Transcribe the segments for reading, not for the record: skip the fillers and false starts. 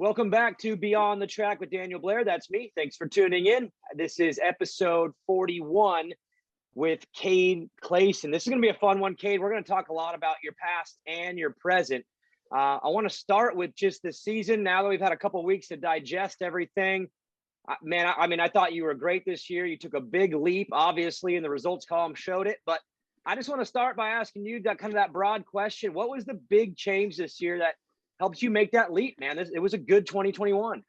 Welcome back to Beyond the Track with Daniel Blair. That's me. Thanks for tuning in. This is episode 41 with Cade Clason. This is going to be a fun one, Cade. We're going to talk a lot about your past and your present. I want to start with just the season. Now that we've had a couple weeks to digest everything, man, I thought you were great this year. You took a big leap, obviously, and the results column showed it. But I just want to start by asking you that broad question. What was the big change this year that helped you make that leap, man? It was a good 2021.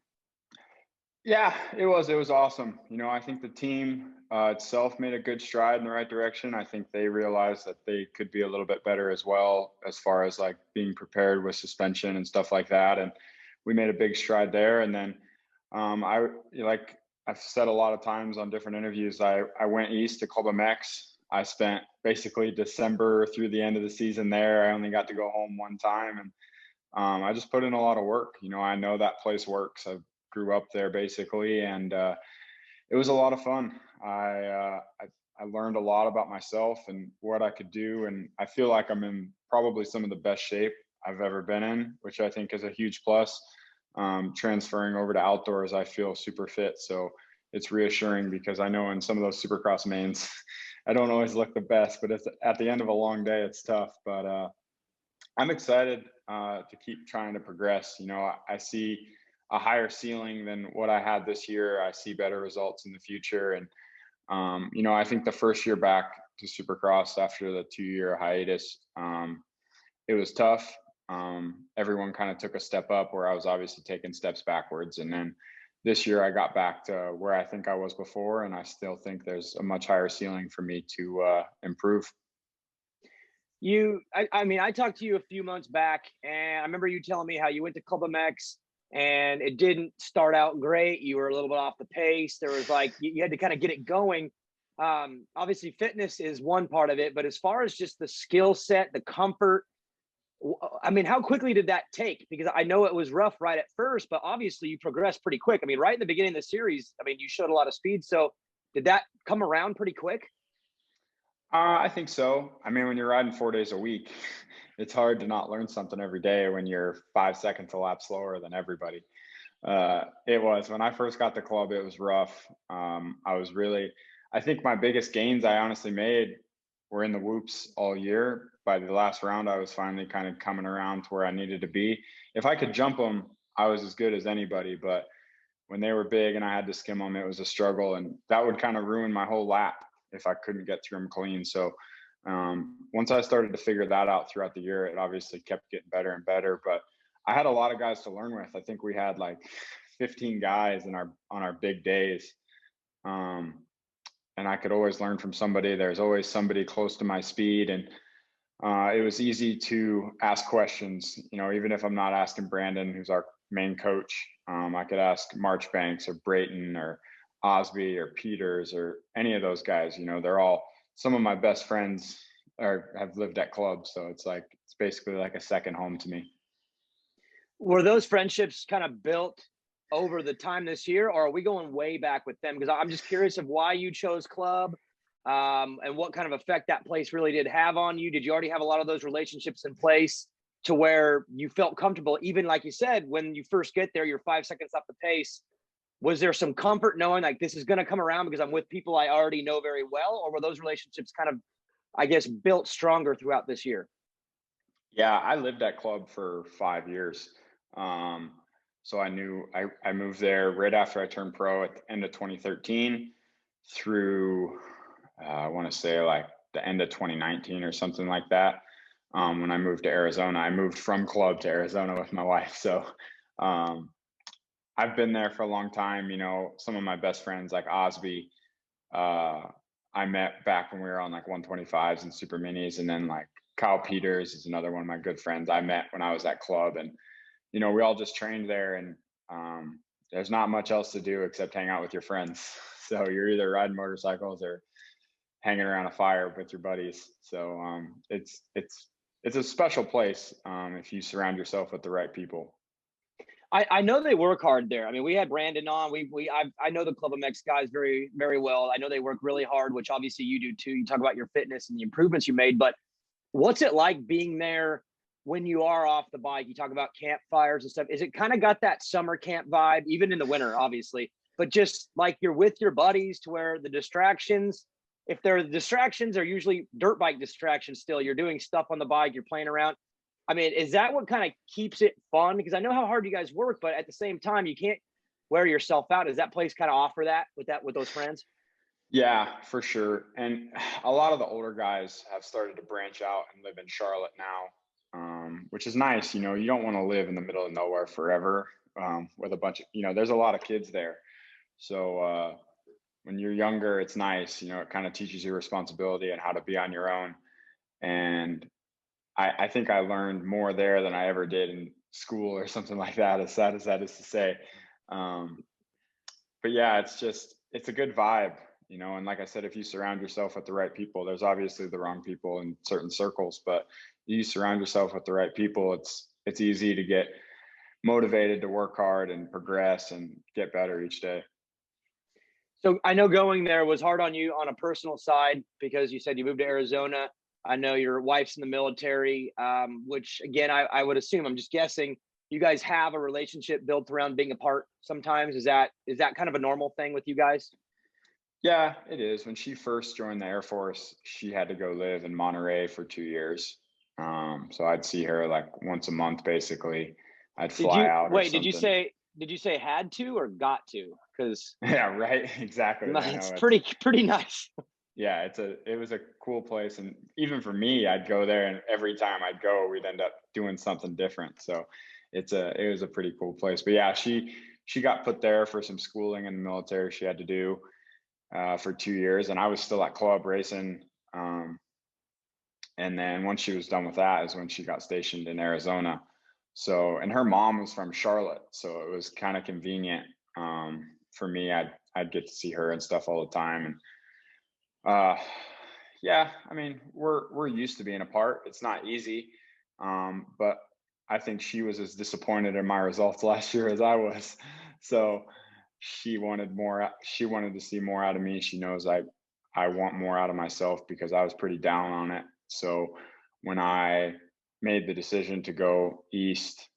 Yeah, it was awesome. I think the team itself made a good stride in the right direction. I think they realized that they could be a little bit better as well, as far as like being prepared with suspension and stuff like that. And we made a big stride there. And then I've said a lot of times on different interviews, I went east to ClubMX. I spent basically December through the end of the season there. I only got to go home one time, and I just put in a lot of work. I know that place works. I grew up there basically, and it was a lot of fun. I learned a lot about myself and what I could do, and I feel like I'm in probably some of the best shape I've ever been in, which I think is a huge plus. Transferring over to outdoors, I feel super fit, so it's reassuring because I know in some of those Supercross mains, I don't always look the best, but it's at the end of a long day, it's tough. But I'm excited to keep trying to progress. I see a higher ceiling than what I had this year. I see better results in the future. And, I think the first year back to Supercross after the 2-year hiatus, it was tough. Everyone kind of took a step up where I was obviously taking steps backwards. And then this year I got back to where I think I was before. And I still think there's a much higher ceiling for me to improve. I talked to you a few months back, and I remember you telling me how you went to ClubMX and it didn't start out great. You were a little bit off the pace. There was you had to kind of get it going. Obviously fitness is one part of it, but as far as just the skill set, the comfort, how quickly did that take? Because I know it was rough right at first, but obviously you progressed pretty quick. Right in the beginning of the series, you showed a lot of speed. So did that come around pretty quick? I think so. When you're riding 4 days a week, it's hard to not learn something every day when you're 5 seconds a lap slower than everybody. It was, when I first got the club, it was rough. I think my biggest gains I honestly made were in the whoops all year. By the last round, I was finally kind of coming around to where I needed to be. If I could jump them, I was as good as anybody, but when they were big and I had to skim them, it was a struggle, and that would kind of ruin my whole lap if I couldn't get through them clean. So once I started to figure that out throughout the year, it obviously kept getting better and better. But I had a lot of guys to learn with. I think we had like 15 guys on our big days. And I could always learn from somebody. There's always somebody close to my speed. And it was easy to ask questions, even if I'm not asking Brandon, who's our main coach. I could ask Marchbanks or Brayton or Osby or Peters or any of those guys. They're all some of my best friends or have lived at clubs. So it's basically like a second home to me. Were those friendships kind of built over the time this year, or are we going way back with them? Because I'm just curious of why you chose club and what kind of effect that place really did have on you. Did you already have a lot of those relationships in place to where you felt comfortable, even like you said, when you first get there, you're 5 seconds off the pace? Was there some comfort knowing this is going to come around because I'm with people I already know very well? Or were those relationships kind of, built stronger throughout this year? Yeah, I lived at club for 5 years. So I knew I moved there right after I turned pro at the end of 2013 through, I want to say the end of 2019 or something like that. When I moved to Arizona, I moved from club to Arizona with my wife. So, I've been there for a long time. Some of my best friends like Osby, I met back when we were on 125s and super minis. And then Kyle Peters is another one of my good friends I met when I was at club. And, we all just trained there, and there's not much else to do except hang out with your friends. So you're either riding motorcycles or hanging around a fire with your buddies. So it's a special place if you surround yourself with the right people. I know they work hard there. We had Brandon on. I know the ClubMX guys very, very well. I know they work really hard, which obviously you do too. You talk about your fitness and the improvements you made, but what's it like being there when you are off the bike, you talk about campfires and stuff. Is it kind of got that summer camp vibe, even in the winter, obviously, but just like you're with your buddies to where the distractions, if there are distractions, are usually dirt bike distractions still. You're doing stuff on the bike, you're playing around. I mean, is that what kind of keeps it fun? Because I know how hard you guys work, but at the same time, you can't wear yourself out. Does that place kind of offer that with those friends? Yeah, for sure. And a lot of the older guys have started to branch out and live in Charlotte now, which is nice. You know, you don't want to live in the middle of nowhere forever, with a bunch of, there's a lot of kids there. So when you're younger, it's nice. It kind of teaches you responsibility and how to be on your own. And I think I learned more there than I ever did in school or something like that, as sad as that is to say. But yeah, it's a good vibe, and like I said, if you surround yourself with the right people, there's obviously the wrong people in certain circles, but you surround yourself with the right people, it's easy to get motivated to work hard and progress and get better each day. So I know going there was hard on you on a personal side because you said you moved to Arizona. I know your wife's in the military, which again, I would assume, I'm just guessing, you guys have a relationship built around being apart sometimes. Is that kind of a normal thing with you guys? Yeah, it is. When she first joined the Air Force, she had to go live in Monterey for 2 years. So I'd see her like once a month, basically. I'd fly out or Did you something. did you say had to or got to? Because Yeah, right. Exactly. I it's know pretty nice. yeah, it was a cool place. And even for me, I'd go there and every time I'd go, we'd end up doing something different. So it was a pretty cool place. But yeah, she got put there for some schooling in the military she had to do for 2 years, and I was still at club racing. And then once she was done with that is when she got stationed in Arizona. So, and her mom was from Charlotte, so it was kind of convenient for me. I'd get to see her and stuff all the time. And yeah, I mean, we're used to being apart. It's not easy, but I think she was as disappointed in my results last year as I was. So she wanted more. She wanted to see more out of me. She knows I want more out of myself because I was pretty down on it. So when I made the decision to go east,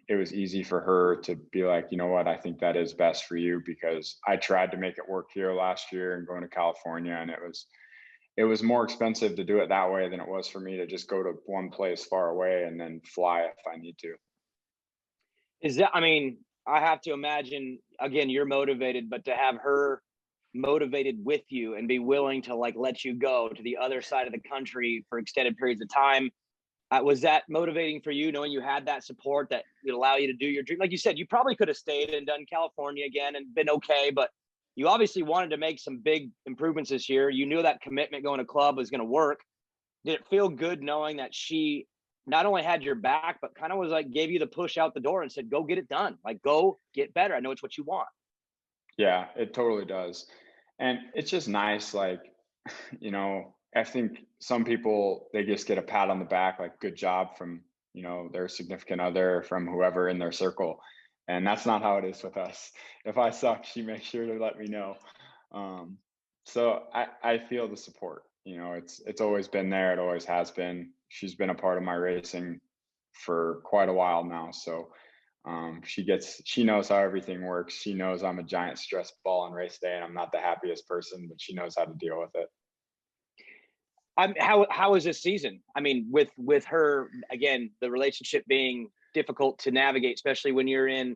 it was easy for her to be like, you know what, I think that is best for you, because I tried to make it work here last year and going to California, and it was more expensive to do it that way than it was for me to just go to one place far away and then fly if I need to. I mean, I have to imagine, again, you're motivated, but to have her motivated with you and be willing to like let you go to the other side of the country for extended periods of time, was that motivating for you, knowing you had that support that would allow you to do your dream? Like you said, you probably could have stayed and done California again and been okay, but you obviously wanted to make some big improvements this year. You knew that commitment going to club was going to work. Did it feel good knowing that she not only had your back, but kind of was like, gave you the push out the door and said, go get it done. Like, go get better. I know it's what you want. Yeah, it totally does. And it's just nice. Like, I think some people, they just get a pat on the back, like good job from, their significant other, from whoever in their circle. And that's not how it is with us. If I suck, she makes sure to let me know. So I feel the support, it's always been there. It always has been. She's been a part of my racing for quite a while now. So she knows how everything works. She knows I'm a giant stress ball on race day and I'm not the happiest person, but she knows how to deal with it. How is this season? I mean, with her, again, the relationship being difficult to navigate, especially when you're in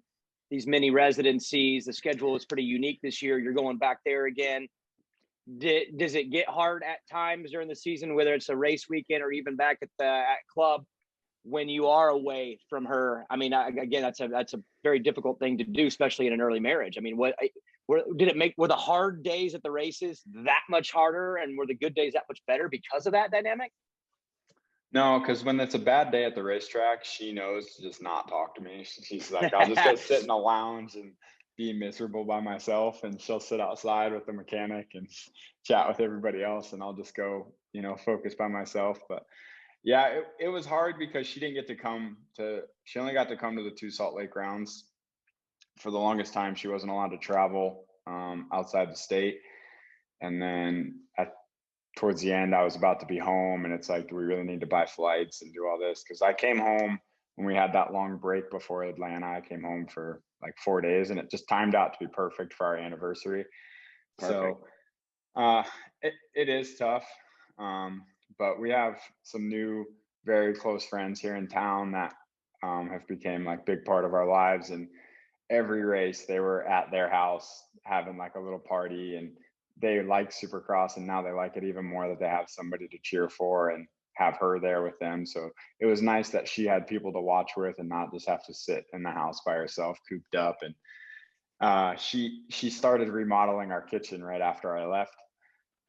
these mini residencies. The schedule is pretty unique this year. You're going back there again. Does it get hard at times during the season, whether it's a race weekend or even back at club, when you are away from her? I mean, again, that's a very difficult thing to do, especially in an early marriage. I mean, were the hard days at the races that much harder, and were the good days that much better because of that dynamic? No, because when it's a bad day at the racetrack, she knows to just not talk to me. She's like, I'll just go sit in a lounge and be miserable by myself, and she'll sit outside with the mechanic and chat with everybody else, and I'll just go, focus by myself. But yeah, it was hard because she only got to come to the 2 Salt Lake rounds. For the longest time, she wasn't allowed to travel outside the state. And then towards the end, I was about to be home, and it's like, do we really need to buy flights and do all this? Because I came home when we had that long break before Atlanta. I came home for like 4 days, and it just timed out to be perfect for our anniversary. Perfect. So it is tough, but we have some new, very close friends here in town that have became like big part of our lives. And every race they were at their house having like a little party, and they like Supercross, and now they like it even more that they have somebody to cheer for and have her there with them. So it was nice that she had people to watch with and not just have to sit in the house by herself, cooped up. And she started remodeling our kitchen right after I left,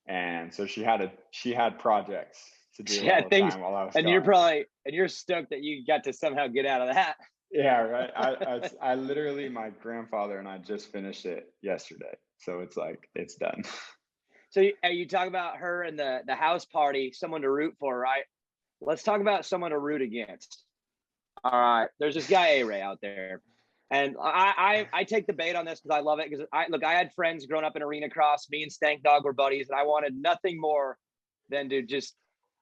and so she had projects to do all the things, time while I was and gone. you're stoked that you got to somehow get out of that. Yeah, right. I literally, my grandfather and I just finished it yesterday, so it's like it's done. So you talk about her and the house party, someone to root for, right? Let's talk about someone to root against. All right, there's this guy A-Ray out there, and I take the bait on this because I love it. Because I had friends growing up in arena cross. Me and Stank Dog were buddies, and I wanted nothing more than to just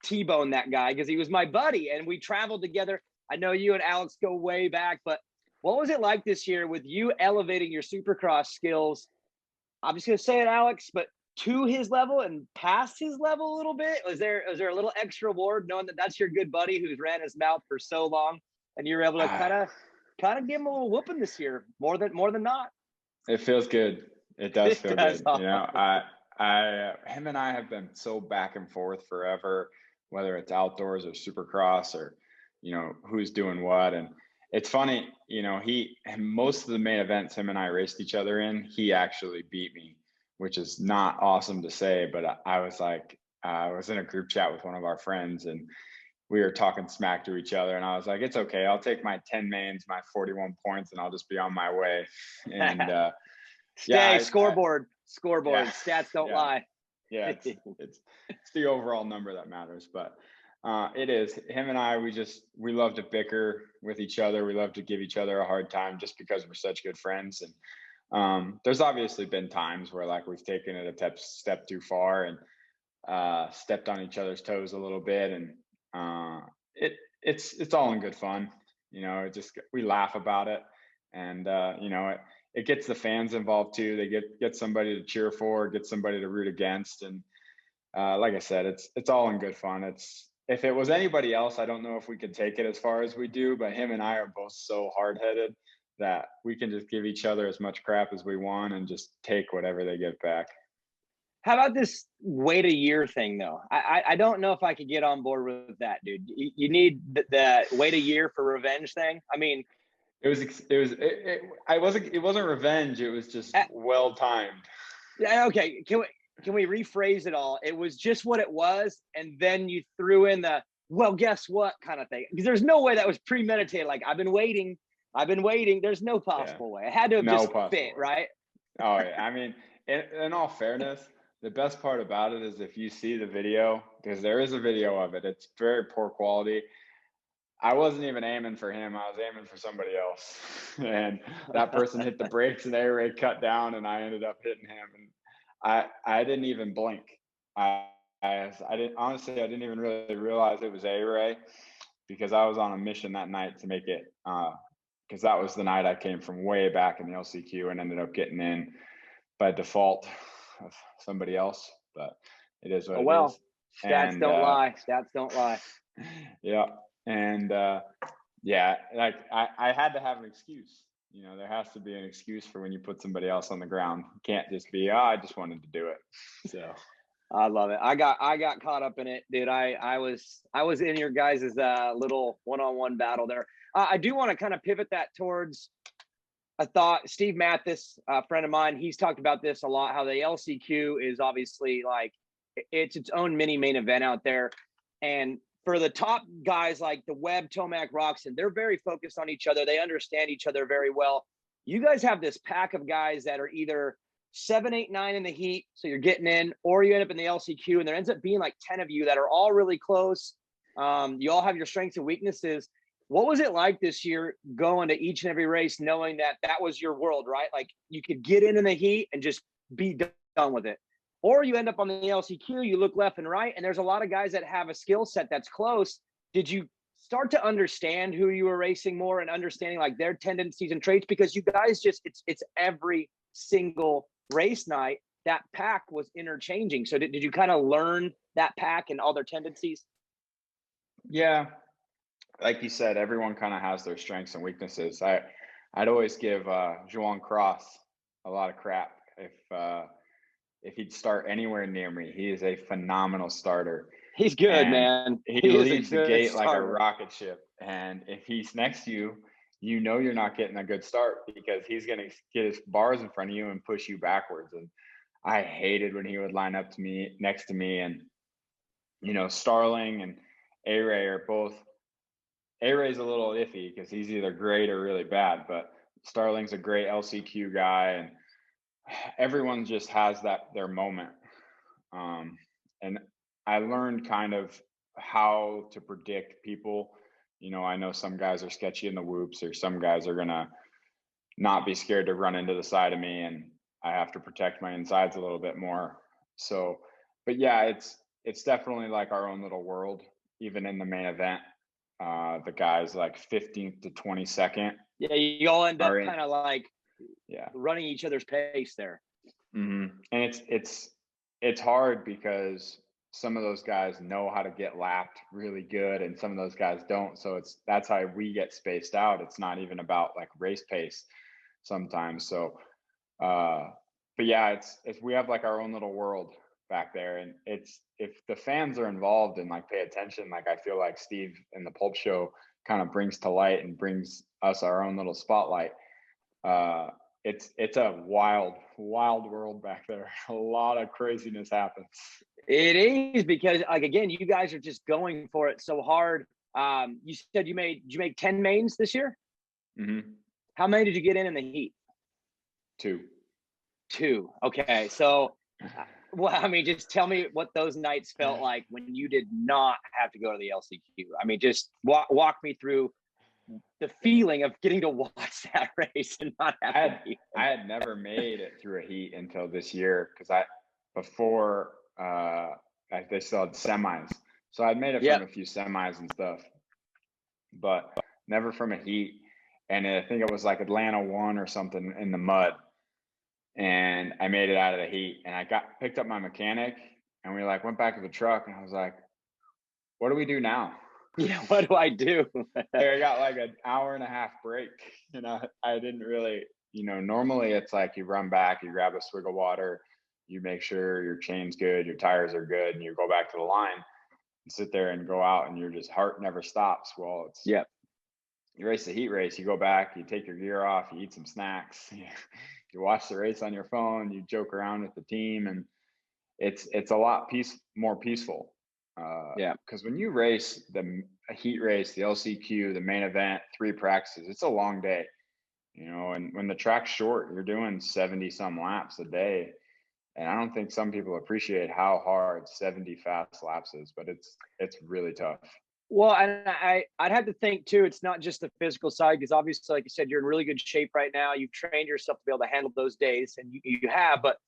T-bone that guy because he was my buddy, and we traveled together. I know you and Alex go way back, but what was it like this year with you elevating your Supercross skills? I'm just gonna say it, Alex, but to his level and past his level a little bit? Was there a little extra reward knowing that that's your good buddy who's ran his mouth for so long, and you were able to kind of give him a little whooping this year, more than not? It feels good. It does feel good. Awesome. You know, him and I have been so back and forth forever, whether it's outdoors or Supercross or, you know, who's doing what. And it's funny, you know, most of the main events him and I raced each other in, he actually beat me, which is not awesome to say, but I was like, I was in a group chat with one of our friends, and we were talking smack to each other, and I was like, it's okay, I'll take my 10 mains, my 41 points, and I'll just be on my way. And scoreboard, yeah. Stats don't lie. Yeah, it's the overall number that matters. But it is him and I, we love to bicker with each other. We love to give each other a hard time just because we're such good friends. And there's obviously been times where like we've taken it a step too far and stepped on each other's toes a little bit. And it's all in good fun. You know, we laugh about it. And you know, it gets the fans involved too. They get somebody to cheer for, get somebody to root against. And like I said, it's all in good fun. If it was anybody else, I don't know if we could take it as far as we do, but him and I are both so hard-headed that we can just give each other as much crap as we want and just take whatever they give back. How about this wait a year thing though? I don't know if I could get on board with that, dude. You need the wait a year for revenge thing. I mean, it wasn't revenge. It was just well timed. Yeah. Okay. Can we rephrase it all? It was just what it was, and then you threw in the well, guess what kind of thing. Because there's no way that was premeditated. Like I've been waiting. There's no possible way. It had to have just fit, right? Oh yeah. I mean, in all fairness, the best part about it is if you see the video, because there is a video of it. It's very poor quality. I wasn't even aiming for him. I was aiming for somebody else. And that person hit the brakes and A-Ray cut down, and I ended up hitting him. And I didn't even blink. I didn't even really realize it was A-Ray because I was on a mission that night to make it, because that was the night I came from way back in the LCQ and ended up getting in by default of somebody else. But it is what it is. Stats don't lie. Stats don't lie. Yeah. And yeah, like I had to have an excuse. You know, there has to be an excuse for when you put somebody else on the ground. You can't just be, I just wanted to do it. So I love it. I got caught up in it, dude. I was in your guys' little one-on-one battle there. I do want to kind of pivot that towards a thought. Steve Mathis, a friend of mine, he's talked about this a lot, how the LCQ is obviously like it's its own mini main event out there. And for the top guys like the Webb, Tomac, Roxon, they're very focused on each other. They understand each other very well. You guys have this pack of guys that are either 7, 8, 9 in the heat, so you're getting in, or you end up in the LCQ, and there ends up being like 10 of you that are all really close. You all have your strengths and weaknesses. What was it like this year going to each and every race, knowing that that was your world, right? Like you could get in the heat and just be done with it. Or you end up on the LCQ, you look left and right, and there's a lot of guys that have a skill set that's close. Did you start to understand who you were racing more and understanding like their tendencies and traits? Because you guys just, it's every single race night, that pack was interchanging. So did you kind of learn that pack and all their tendencies? Yeah. Like you said, everyone kind of has their strengths and weaknesses. I'd always give Joan Cross a lot of crap if he'd start anywhere near me. He is a phenomenal starter. He's good, man. He leaves the gate like a rocket ship. And if he's next to you, you know you're not getting a good start because he's going to get his bars in front of you and push you backwards. And I hated when he would line up to me next to me. And, you know, Starling and A-Ray are both. A-Ray's a little iffy because he's either great or really bad, but Starling's a great LCQ guy, and everyone just has their moment. And I learned kind of how to predict people. You know, I know some guys are sketchy in the whoops, or some guys are gonna not be scared to run into the side of me, and I have to protect my insides a little bit more. So, but yeah, it's definitely like our own little world, even in the main event. The guys like 15th to 22nd. Yeah, you all end up kind of like running each other's pace there. Mm-hmm. And it's hard because some of those guys know how to get lapped really good, and some of those guys don't. So that's how we get spaced out. It's not even about like race pace sometimes. So, but yeah, it's we have like our own little world back there, and it's if the fans are involved and like pay attention, like I feel like Steve in the Pulp Show kind of brings to light and brings us our own little spotlight. It's a wild world back there. A lot of craziness happens. It is, because like again, you guys are just going for it so hard. You said you made 10 mains this year? Mm-hmm. How many did you get in the heat? Two. Okay, so well, I mean, just tell me what those nights felt like when you did not have to go to the LCQ. I mean, just walk me through the feeling of getting to watch that race and not having I had never made it through a heat until this year, because before they still had semis. So I'd made it from a few semis and stuff, but never from a heat. And I think it was like Atlanta 1 or something in the mud. And I made it out of the heat, and I picked up my mechanic, and we like went back to the truck, and I was like, what do we do now? Yeah, what do I do? I got like an hour and a half break. You know, I didn't really, you know, normally it's like you run back, you grab a swig of water, you make sure your chain's good, your tires are good, and you go back to the line and sit there and go out, and your just heart never stops. Well, it's you race the heat race, you go back, you take your gear off, you eat some snacks, you watch the race on your phone, you joke around with the team, and it's a lot more peaceful. Because when you race the heat race, the LCQ, the main event, 3 practices, it's a long day, you know, and when the track's short, you're doing 70 some laps a day. And I don't think some people appreciate how hard 70 fast laps is, but it's really tough. Well, and I'd have to think too, it's not just the physical side, because obviously, like you said, you're in really good shape right now. You've trained yourself to be able to handle those days, and you have, but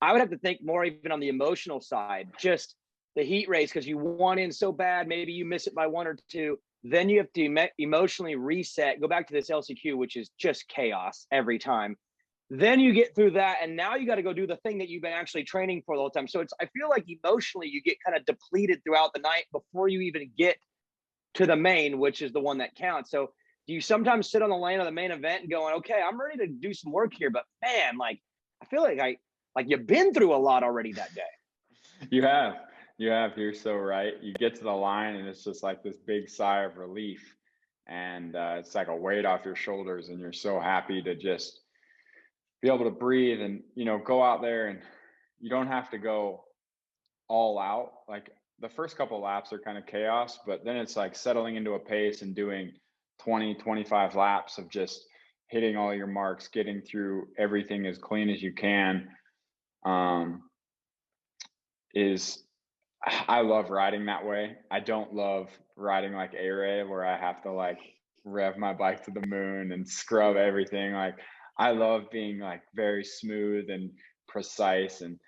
I would have to think more even on the emotional side, just the heat race, because you want in so bad, maybe you miss it by 1 or 2, then you have to emotionally reset, go back to this LCQ, which is just chaos every time. Then you get through that, and now you got to go do the thing that you've been actually training for the whole time. So I feel like emotionally you get kind of depleted throughout the night before you even get to the main, which is the one that counts. So do you sometimes sit on the lane of the main event and going, okay, I'm ready to do some work here, but man, like I feel like you've been through a lot already that day. You have. You're so right. You get to the line, and it's just like this big sigh of relief, and it's like a weight off your shoulders, and you're so happy to just be able to breathe and, you know, go out there, and you don't have to go all out. Like the first couple laps are kind of chaos, but then it's like settling into a pace and doing 20, 25 laps of just hitting all your marks, getting through everything as clean as you can. I love riding that way. I don't love riding like A-Ray, where I have to like rev my bike to the moon and scrub everything. Like I love being like very smooth and precise. And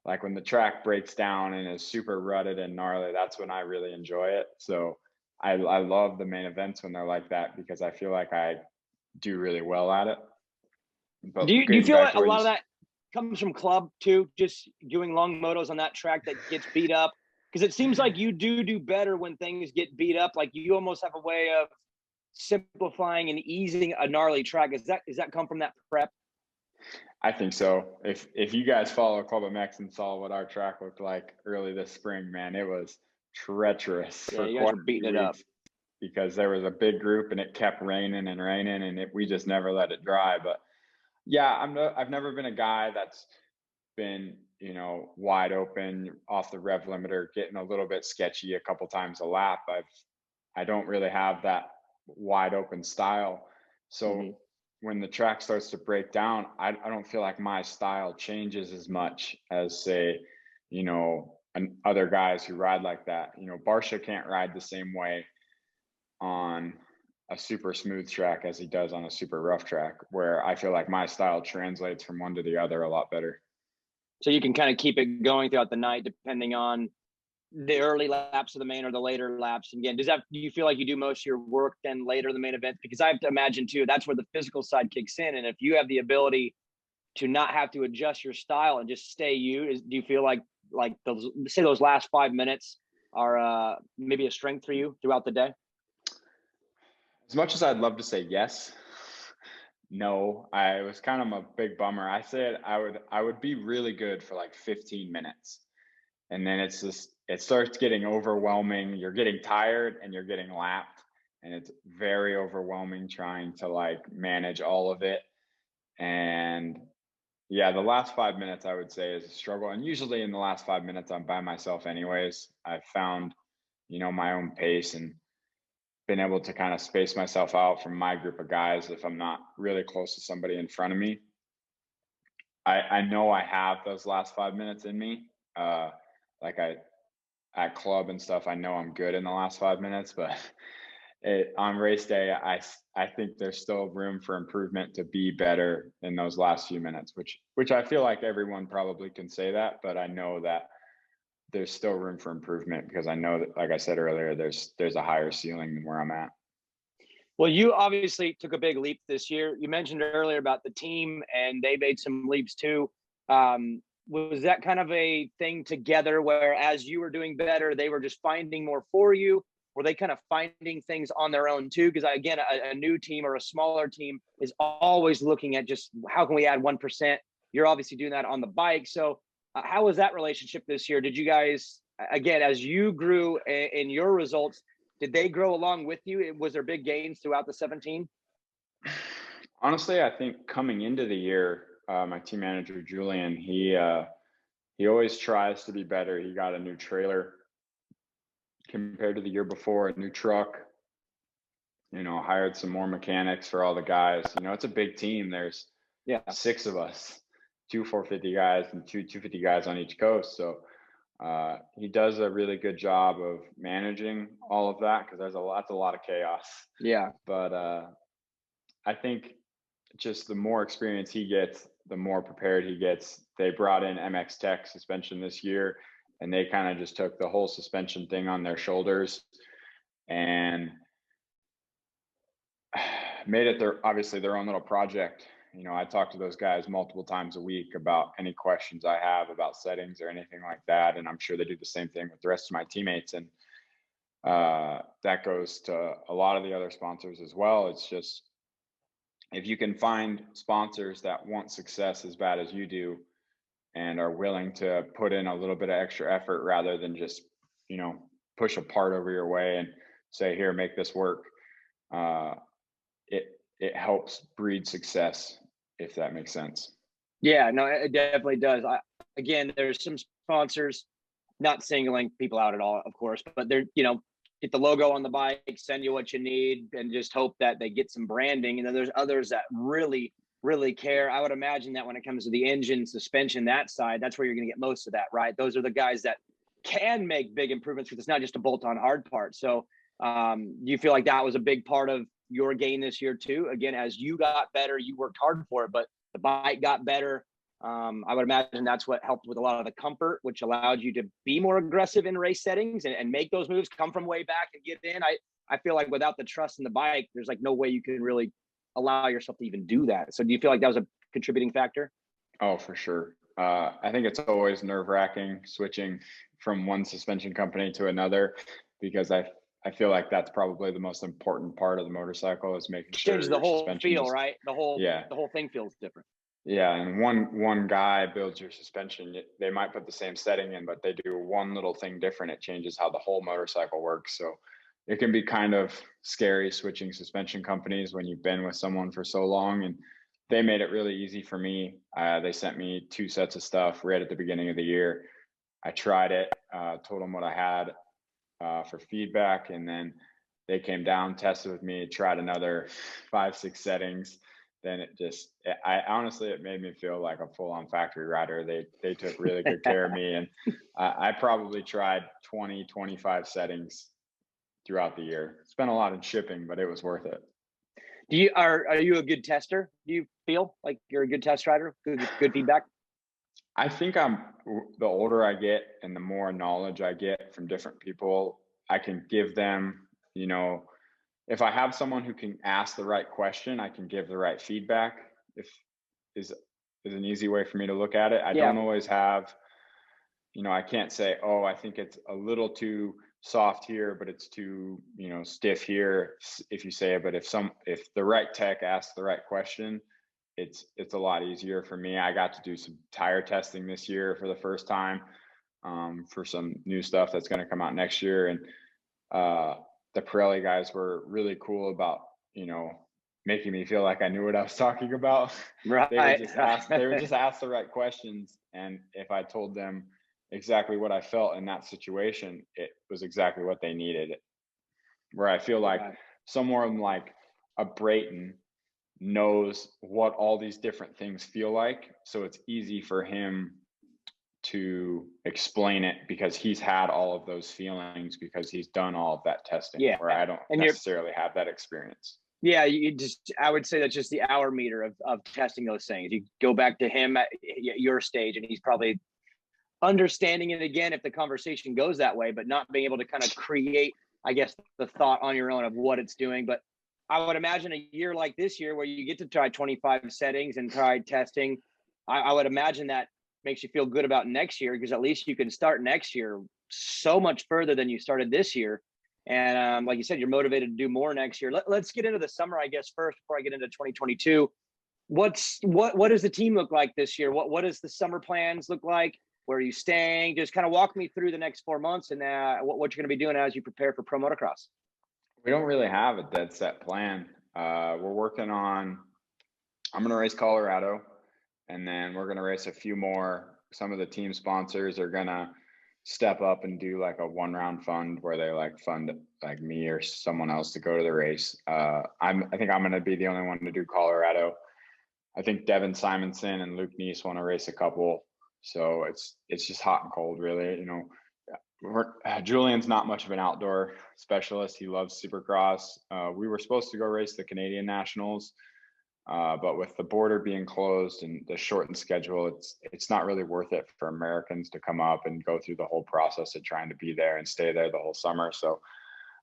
like when the track breaks down and is super rutted and gnarly, that's when I really enjoy it. So I love the main events when they're like that, because I feel like I do really well at it. But Do you getting feel back like to a what lot of that comes from club too, just doing long motos on that track that gets beat up? Because it seems like you do better when things get beat up. Like you almost have a way of simplifying and easing a gnarly track. Does that come from that prep? I think so. If you guys follow ClubMX and saw what our track looked like early this spring, man, it was treacherous Yeah, for you guys quite were a beating few it up. weeks, because there was a big group and it kept raining and raining, and we just never let it dry. But yeah, I've never been a guy that's been, wide open off the rev limiter, getting a little bit sketchy a couple times a lap. I don't really have that wide open style. So when the track starts to break down, I don't feel like my style changes as much as, say, and other guys who ride like that. Barsha can't ride the same way on a super smooth track as he does on a super rough track, where I feel like my style translates from one to the other a lot better. So you can kind of keep it going throughout the night, depending on the early laps of the main or the later laps. And again, do you feel like you do most of your work then later in the main event? Because I have to imagine too, that's where the physical side kicks in. And if you have the ability to not have to adjust your style and just stay do you feel like those last 5 minutes are maybe a strength for you throughout the day? As much as I'd love to say yes, no, I was kind of a big bummer. I said I would be really good for like 15 minutes. And then it starts getting overwhelming. You're getting tired and you're getting lapped, and it's very overwhelming trying to like manage all of it. And yeah, the last 5 minutes I would say is a struggle. And usually in the last 5 minutes, I'm by myself anyways. I've found, my own pace and been able to kind of space myself out from my group of guys if I'm not really close to somebody in front of me. I know I have those last 5 minutes in me. Like at club and stuff, I know I'm good in the last 5 minutes, but on race day, I think there's still room for improvement to be better in those last few minutes, which I feel like everyone probably can say that, but I know that there's still room for improvement, because I know that, like I said earlier, there's a higher ceiling than where I'm at. Well, you obviously took a big leap this year. You mentioned earlier about the team, and they made some leaps too. Was that kind of a thing together where as you were doing better, they were just finding more for you? Were they kind of finding things on their own too? Because again, a new team or a smaller team is always looking at just how can we add 1%? You're obviously doing that on the bike. So how was that relationship this year? Did you guys, again, as you grew in your results, did they grow along with you? Was there big gains throughout the 17? Honestly, I think coming into the year, my team manager, Julian, he always tries to be better. He got a new trailer compared to the year before, a new truck, hired some more mechanics for all the guys. It's a big team. There's 6 of us, 2 450 guys and 2 250 guys on each coast. So he does a really good job of managing all of that, because there's a lot of chaos. Yeah. But I think just the more experience he gets, the more prepared he gets. They brought in MX Tech suspension this year, and they kind of just took the whole suspension thing on their shoulders and made it obviously their own little project. I talk to those guys multiple times a week about any questions I have about settings or anything like that. And I'm sure they do the same thing with the rest of my teammates. And that goes to a lot of the other sponsors as well. It's just, if you can find sponsors that want success as bad as you do and are willing to put in a little bit of extra effort rather than just, push a part over your way and say, here, make this work. It helps breed success, if that makes sense. Yeah, no, it definitely does. Again, there's some sponsors, not singling people out at all, of course, but they're, get the logo on the bike, send you what you need, and just hope that they get some branding. And then there's others that really, really care. I would imagine that when it comes to the engine, suspension, that side, that's where you're going to get most of that, right? Those are the guys that can make big improvements, because it's not just a bolt-on hard part. So do you feel like that was a big part of your gain this year too? Again, as you got better, you worked hard for it, but the bike got better. I would imagine that's what helped with a lot of the comfort, which allowed you to be more aggressive in race settings and make those moves, come from way back and get in. I feel like without the trust in the bike, there's like no way you can really allow yourself to even do that. So do you feel like that was a contributing factor? Oh, for sure. I think it's always nerve-wracking switching from one suspension company to another, because I feel like that's probably the most important part of the motorcycle, is making sure Changes the your whole suspension feel, is, right? The whole yeah. the whole thing feels different. Yeah, and one guy builds your suspension. They might put the same setting in, but they do one little thing different. It changes how the whole motorcycle works. So it can be kind of scary switching suspension companies when you've been with someone for so long. And they made it really easy for me. They sent me 2 sets of stuff right at the beginning of the year. I tried it, told them what I had for feedback, and then they came down, tested with me, tried another 5-6 settings. Then I honestly, it made me feel like a full-on factory rider. They took really good care of me, and I probably tried 20-25 settings throughout the year. Spent a lot in shipping, but it was worth it. Are you a good tester? Do you feel like you're a good test rider? Good feedback? I think the older I get and the more knowledge I get from different people, I can give them, if I have someone who can ask the right question, I can give the right feedback. Is an easy way for me to look at it. I don't always have, I can't say, oh, I think it's a little too soft here, but it's too, stiff here, if you say it. But if the right tech asks the right question, it's a lot easier for me. I got to do some tire testing this year for the first time, for some new stuff that's going to come out next year. And the Pirelli guys were really cool about, making me feel like I knew what I was talking about. Right. They would just ask the right questions. And if I told them exactly what I felt in that situation, it was exactly what they needed. Where I feel like someone like a Brayton knows what all these different things feel like. So it's easy for him to explain it because he's had all of those feelings, because he's done all of that testing, where I don't necessarily have that experience. Yeah, I would say that's just the hour meter of testing those things. You go back to him at your stage, and he's probably understanding it again if the conversation goes that way, but not being able to kind of create, I guess, the thought on your own of what it's doing. But I would imagine a year like this year where you get to try 25 settings and try testing, I would imagine that makes you feel good about next year, because at least you can start next year so much further than you started this year. And like you said, you're motivated to do more next year. Let's get into the summer, I guess, first, before I get into 2022. What does the team look like this year? What does the summer plans look like? Where are you staying? Just kind of walk me through the next 4 months and what you're going to be doing as you prepare for pro motocross. We don't really have a dead set plan. We're working on, I'm going to race Colorado, and then we're going to race a few more. Some of the team sponsors are going to step up and do like a 1-round fund where they fund like me or someone else to go to the race. I think I'm going to be the only one to do Colorado. I think Devin Simonson and Luke Neese want to race a couple. So it's just hot and cold, really. Julian's not much of an outdoor specialist. He loves Supercross. We were supposed to go race the Canadian Nationals, but with the border being closed and the shortened schedule, it's not really worth it for Americans to come up and go through the whole process of trying to be there and stay there the whole summer. So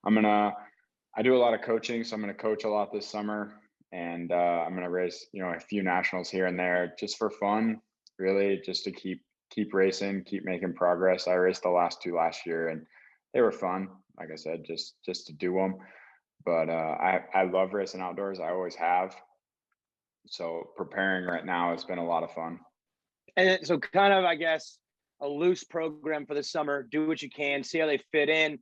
I do a lot of coaching, so I'm gonna coach a lot this summer, and I'm gonna race, a few nationals here and there just for fun, really, just to keep racing, keep making progress. I raced the last 2 last year, and they were fun. Like I said, just to do them. But I love racing outdoors. I always have. So preparing right now has been a lot of fun. And so kind of, I guess, a loose program for the summer. Do what you can, see how they fit in.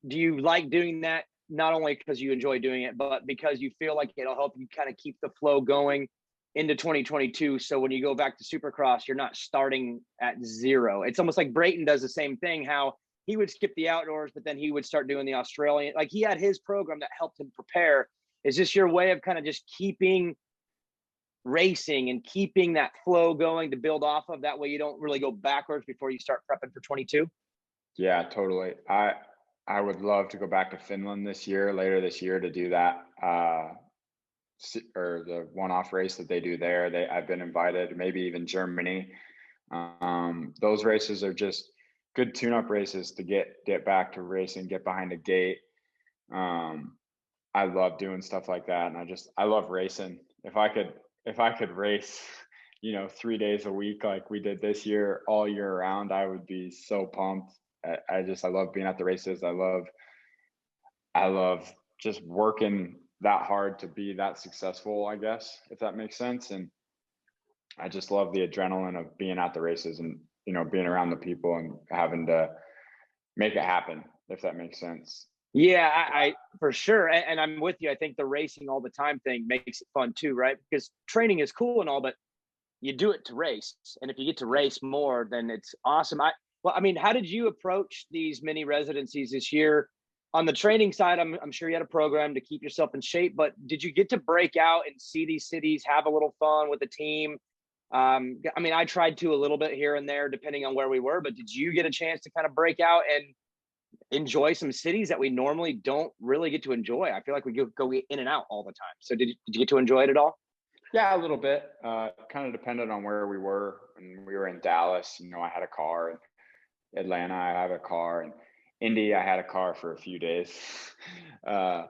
Do you like doing that, not only because you enjoy doing it, but because you feel like it'll help you kind of keep the flow going into 2022? So when you go back to Supercross, you're not starting at zero. It's almost like Brayton does the same thing, how he would skip the outdoors, but then he would start doing the Australian. Like, he had his program that helped him prepare. Is this your way of kind of just keeping racing and keeping that flow going to build off of? That way you don't really go backwards before you start prepping for 22? Yeah, totally. I would love to go back to Finland later this year to do that. or the one-off race that they do there. I've been invited, maybe even Germany. Those races are just good tune-up races to get back to racing, get behind a gate. I love doing stuff like that, and I love racing. If I could race, 3 days a week like we did this year, all year round, I would be so pumped. I love being at the races. I love just working that hard to be that successful, I guess, if that makes sense. And I just love the adrenaline of being at the races and, being around the people and having to make it happen, if that makes sense. Yeah, I for sure. And I'm with you. I think the racing all the time thing makes it fun too, right? Because training is cool and all, but you do it to race. And if you get to race more, then it's awesome. How did you approach these mini residencies this year? On the training side, I'm sure you had a program to keep yourself in shape, but did you get to break out and see these cities, have a little fun with the team? I tried to a little bit here and there, depending on where we were, but did you get a chance to kind of break out and enjoy some cities that we normally don't really get to enjoy? I feel like we go in and out all the time. So did you get to enjoy it at all? Yeah, a little bit. Kind of depended on where we were. When we were in Dallas, I had a car. In Atlanta, I have a car. And Indy, I had a car for a few days. But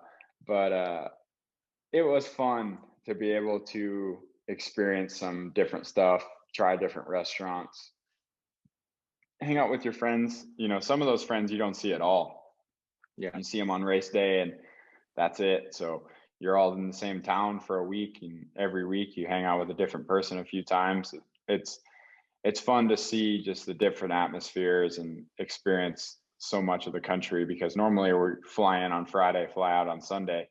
it was fun to be able to experience some different stuff, try different restaurants, hang out with your friends. Some of those friends you don't see at all. Yeah. You see them on race day and that's it. So you're all in the same town for a week, and every week you hang out with a different person a few times. It's fun to see just the different atmospheres and experience so much of the country, because normally we're flying on Friday, fly out on Sunday.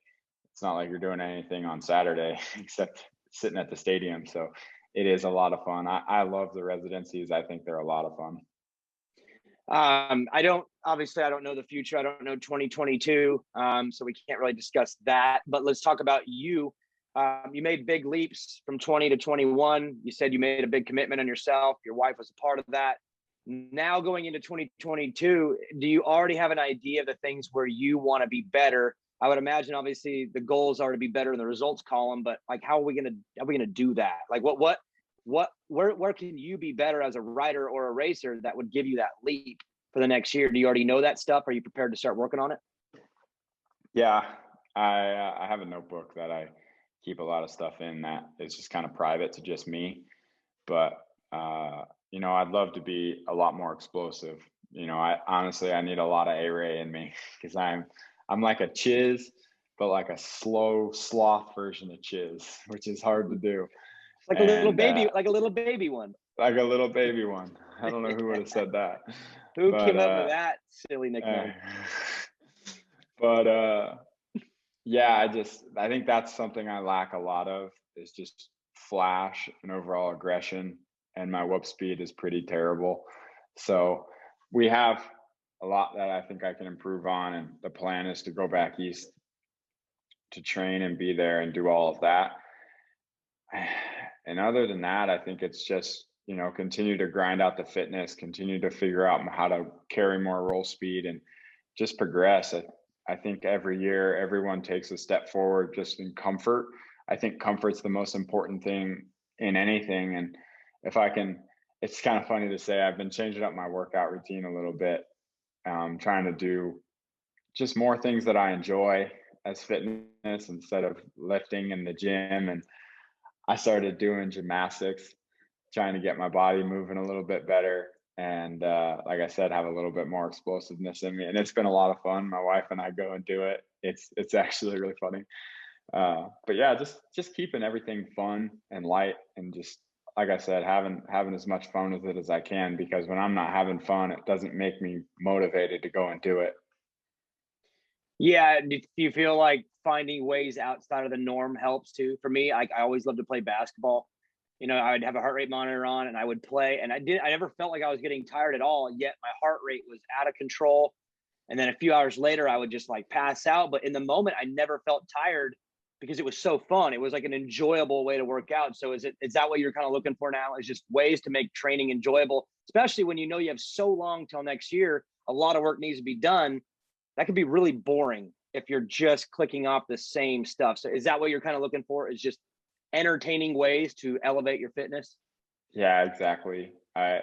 It's not like you're doing anything on Saturday except sitting at the stadium. So it is a lot of fun. I love the residencies. I think they're a lot of fun. I don't know the future. I don't know 2022. So we can't really discuss that, but let's talk about you. You made big leaps from 20 to 21. You said you made a big commitment on yourself. Your wife was a part of that. Now going into 2022, do you already have an idea of the things where you want to be better? I would imagine obviously the goals are to be better in the results column, but like, how are we going to do that? Like where can you be better as a rider or a racer that would give you that leap for the next year? Do you already know that stuff? Are you prepared to start working on it? Yeah, I have a notebook that I keep a lot of stuff in that is just kind of private to just me. But, I'd love to be a lot more explosive. I need a lot of A-Ray in me, because I'm like a chiz, but like a slow sloth version of chiz, which is hard to do. Like a little baby, like a little baby one. Like a little baby one. I don't know who would have said that. Who came up with that silly nickname? Yeah, I think that's something I lack a lot of, is just flash and overall aggression. And my whoop speed is pretty terrible. So we have a lot that I think I can improve on. And the plan is to go back east to train and be there and do all of that. And other than that, I think it's just, continue to grind out the fitness, continue to figure out how to carry more roll speed and just progress. I think every year, everyone takes a step forward just in comfort. I think comfort's the most important thing in anything. And it's kind of funny to say, I've been changing up my workout routine a little bit, trying to do just more things that I enjoy as fitness instead of lifting in the gym. And I started doing gymnastics, trying to get my body moving a little bit better. And like I said, have a little bit more explosiveness in me. And it's been a lot of fun. My wife and I go and do it. It's actually really funny. But yeah, just keeping everything fun and light, and just, like I said, having as much fun with it as I can, because when I'm not having fun, it doesn't make me motivated to go and do it. Yeah. Do you feel like finding ways outside of the norm helps too? For me, I always loved to play basketball. I would have a heart rate monitor on and I would play, and I never felt like I was getting tired at all, yet my heart rate was out of control. And then a few hours later, I would just like pass out. But in the moment, I never felt tired because it was so fun. It was like an enjoyable way to work out. So is that what you're kind of looking for now, is just ways to make training enjoyable, especially when you have so long till next year, a lot of work needs to be done. That could be really boring if you're just clicking off the same stuff. So is that what you're kind of looking for, is just entertaining ways to elevate your fitness? Yeah, exactly. I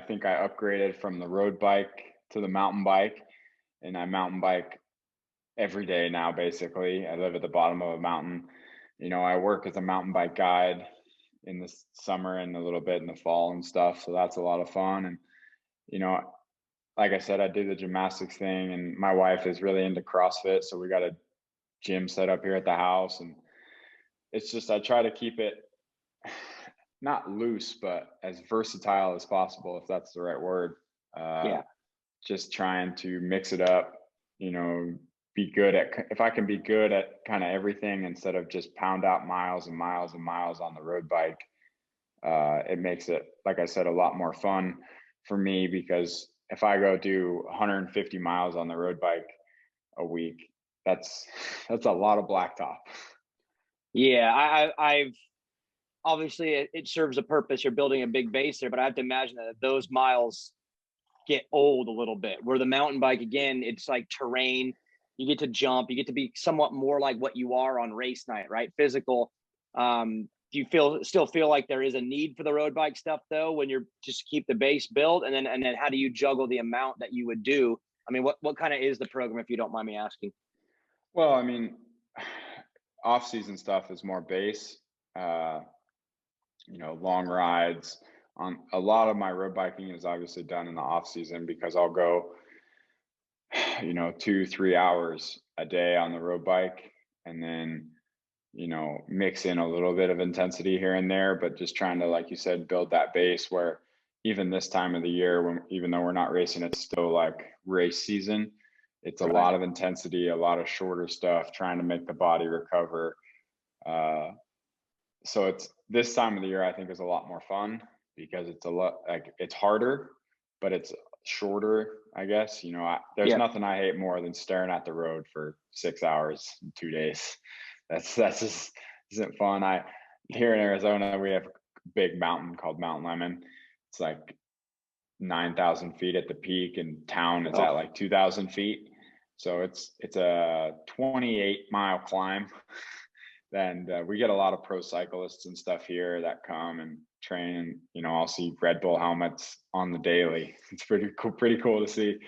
think I upgraded from the road bike to the mountain bike, and I mountain bike every day now. Basically, I live at the bottom of a mountain. I work as a mountain bike guide in the summer and a little bit in the fall and stuff. So that's a lot of fun. And, like I said, I do the gymnastics thing, and my wife is really into CrossFit. So we got a gym set up here at the house. And it's just, I try to keep it not loose, but as versatile as possible, if that's the right word. Yeah. Just trying to mix it up, be good at, if I can be good at kind of everything instead of just pound out miles and miles and miles on the road bike, it makes it, like I said, a lot more fun for me, because if I go do 150 miles on the road bike a week, that's a lot of blacktop. Yeah, I've obviously it serves a purpose. You're building a big base there, but I have to imagine that those miles get old a little bit. Where the mountain bike, again, it's like terrain. You get to jump. You get to be somewhat more like what you are on race night, right? Physical. Do you still feel like there is a need for the road bike stuff though, when you're just keep the base built, and then how do you juggle the amount that you would do? I mean, what kind of is the program, if you don't mind me asking? Well, I mean, off-season stuff is more base, long rides. On a lot of my road biking is obviously done in the off season, because I'll go, 2-3 hours a day on the road bike, and then, mix in a little bit of intensity here and there, but just trying to, like you said, build that base where even this time of the year, even though we're not racing, it's still like race season. It's a lot of intensity, a lot of shorter stuff, trying to make the body recover. So it's this time of the year, I think, is a lot more fun, because it's a lot, like, it's harder, but it's shorter, I guess. There's nothing I hate more than staring at the road for 6 hours in 2 days. That's just isn't fun. Here in Arizona, we have a big mountain called Mount Lemon. It's like 9,000 feet at the peak, and town is at like 2,000 feet. So it's a 28-mile climb. And we get a lot of pro cyclists and stuff here that come and train. I'll see Red Bull helmets on the daily. It's pretty cool to see.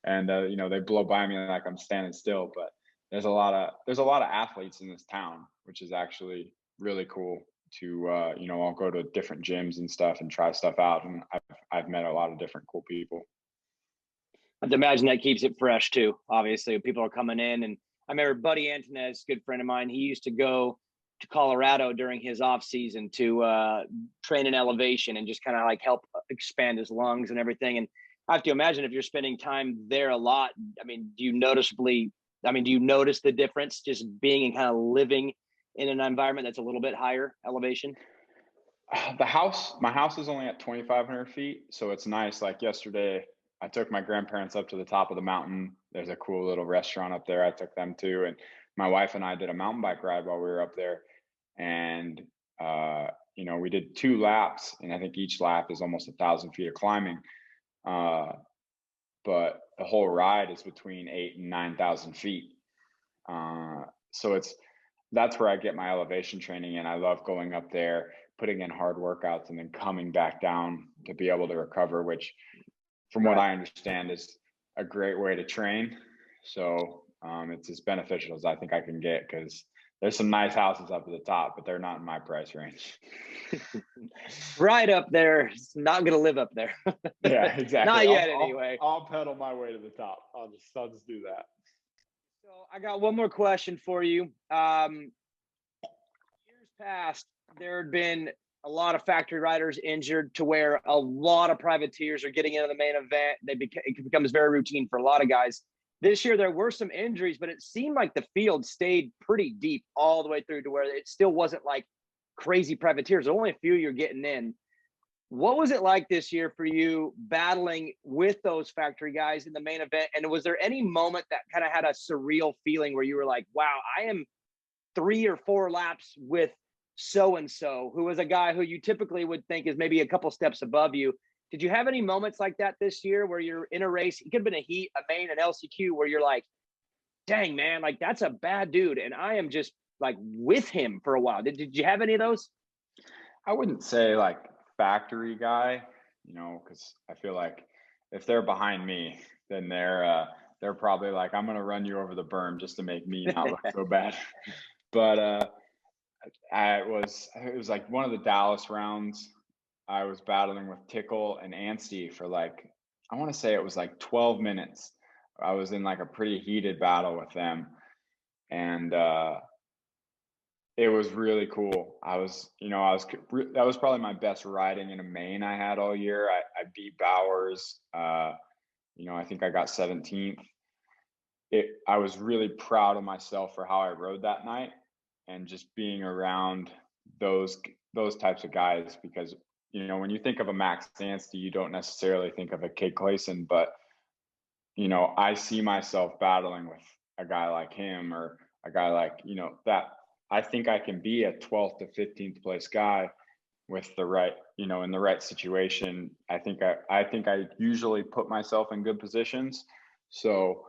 And they blow by me like I'm standing still. But there's a lot of athletes in this town, which is actually really cool to I'll go to different gyms and stuff and try stuff out, and I've met a lot of different cool people. I'd imagine that keeps it fresh too. Obviously, people are coming in, and I remember Buddy Antonez, a good friend of mine. He used to go to Colorado during his off season to train in elevation and just kind of like help expand his lungs and everything. And I have to imagine, if you're spending time there a lot, I mean, do you notice the difference just being and kind of living in an environment that's a little bit higher elevation? My house is only at 2,500 feet. So it's nice. Like yesterday, I took my grandparents up to the top of the mountain. There's a cool little restaurant up there. I took them to, and my wife and I did a mountain bike ride while we were up there. And, we did 2 laps, and I think each lap is almost 1,000 feet of climbing. But the whole ride is between 8,000 and 9,000 feet. So that's where I get my elevation training. And I love going up there, putting in hard workouts, and then coming back down to be able to recover, which, from what I understand, is a great way to train. So it's as beneficial as I think I can get, because there's some nice houses up at the top, but they're not in my price range. Right up there. It's not going to live up there. Yeah, exactly. Not yet, anyway. I'll pedal my way to the top. I'll just do that. So I got one more question for you. Years past, there had been a lot of factory riders injured, to where a lot of privateers are getting into the main event. It becomes very routine for a lot of guys. This year, there were some injuries, but it seemed like the field stayed pretty deep all the way through, to where it still wasn't like crazy privateers. There were only a few you're getting in. What was it like this year for you, battling with those factory guys in the main event? And was there any moment that kind of had a surreal feeling where you were like, wow, I am 3 or 4 laps with so-and-so, who was a guy who you typically would think is maybe a couple steps above you? Did you have any moments like that this year, where you're in a race? It could have been a heat, a main, an LCQ, where you're like, dang, man, like that's a bad dude. And I am just like with him for a while. Did you have any of those? I wouldn't say like factory guy, because I feel like if they're behind me, then they're probably like, I'm gonna run you over the berm just to make me not look so bad. But it was like one of the Dallas rounds. I was battling with Tickle and Anstey for like, I want to say it was like 12 minutes. I was in like a pretty heated battle with them. And it was really cool. That was probably my best riding in a main I had all year. I beat Bowers. I think I got 17th. I was really proud of myself for how I rode that night and just being around those types of guys, because when you think of a Max Anstey, you don't necessarily think of a Cade Clason, but I see myself battling with a guy like him, or a guy like that. I think I can be a 12th to 15th place guy with the right, in the right situation. I think I usually put myself in good positions, so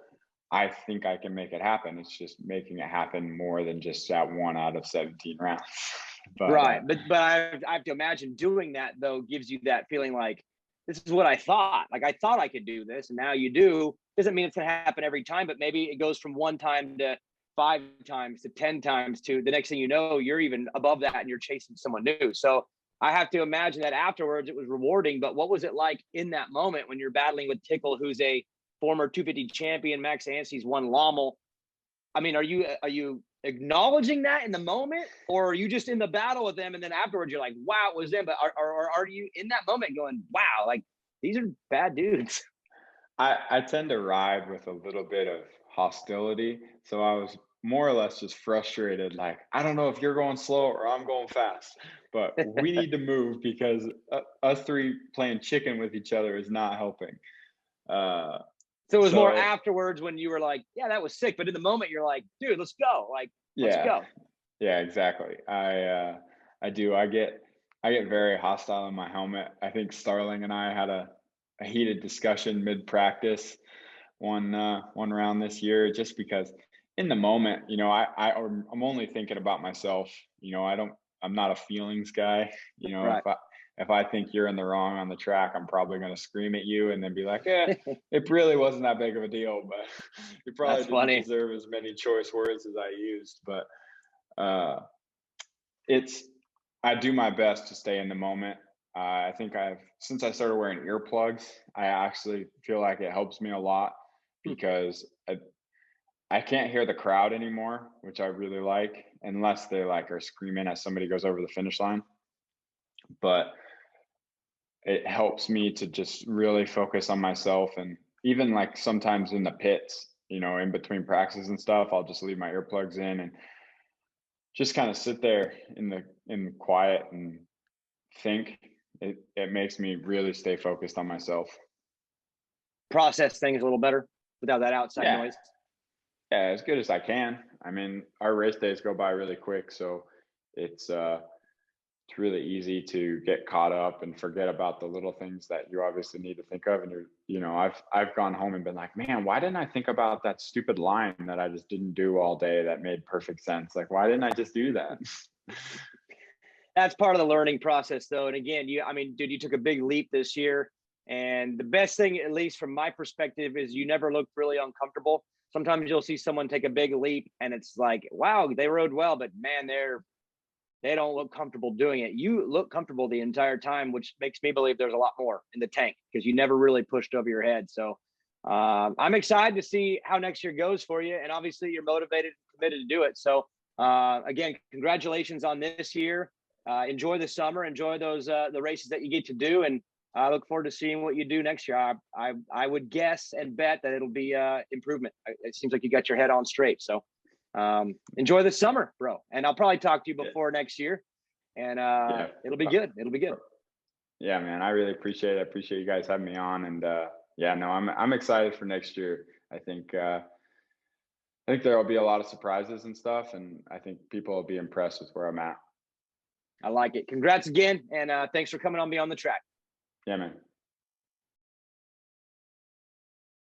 I think I can make it happen. It's just making it happen more than just that 1 out of 17 rounds. But, right. But I have to imagine doing that though gives you that feeling like, this is what I thought. Like I thought I could do this, and now you do. Doesn't mean it's gonna happen every time, but maybe it goes from 1 time to 5 times to 10 times to the next thing you know, you're even above that and you're chasing someone new. So I have to imagine that afterwards it was rewarding. But what was it like in that moment when you're battling with Tickle, who's a former 250 champion? Max Anstey's won Lommel. I mean, are you acknowledging that in the moment, or are you just in the battle with them and then afterwards you're like, wow, it was them? But are you in that moment going, wow, like these are bad dudes? I tend to ride with a little bit of hostility, so I was more or less just frustrated. Like, I don't know if you're going slow or I'm going fast, but we need to move, because us three playing chicken with each other is not helping. So it was more afterwards when you were like, yeah, that was sick. But in the moment, you're like, dude, let's go. Like, let's go. Yeah, exactly. I do. I get very hostile in my helmet. I think Starling and I had a heated discussion mid practice one round this year, just because in the moment, I'm only thinking about myself. I'm not a feelings guy. Right. If I think you're in the wrong on the track, I'm probably going to scream at you and then be like, it really wasn't that big of a deal, but you probably didn't deserve as many choice words as I used. But I do my best to stay in the moment. I think since I started wearing earplugs, I actually feel like it helps me a lot, because I can't hear the crowd anymore, which I really like, unless they like are screaming as somebody goes over the finish line. But it helps me to just really focus on myself. And even like sometimes in the pits, in between practices and stuff, I'll just leave my earplugs in and just kind of sit there in quiet and think. It makes me really stay focused on myself. Process things a little better without that outside noise. Yeah, as good as I can. I mean, our race days go by really quick, so it's really easy to get caught up and forget about the little things that you obviously need to think of. And I've gone home and been like, man, why didn't I think about that stupid line that I just didn't do all day that made perfect sense? Like, why didn't I just do that? That's part of the learning process, though. And again, dude, you took a big leap this year. And the best thing, at least from my perspective, is you never looked really uncomfortable. Sometimes you'll see someone take a big leap and it's like, wow, they rode well, but man, they don't look comfortable doing it. You look comfortable the entire time, which makes me believe there's a lot more in the tank, because you never really pushed over your head. So I'm excited to see how next year goes for you. And obviously you're motivated and committed to do it. So again, congratulations on this year. Enjoy the summer, enjoy those the races that you get to do. And I look forward to seeing what you do next year. I would guess and bet that it'll be improvement. It seems like you got your head on straight. So enjoy the summer, bro. And I'll probably talk to you before next year. And it'll be good. It'll be good. Yeah, man. I really appreciate it. I appreciate you guys having me on. And I'm excited for next year. I think there will be a lot of surprises and stuff. And I think people will be impressed with where I'm at. I like it. Congrats again. And thanks for coming on me on the track. Yeah, man.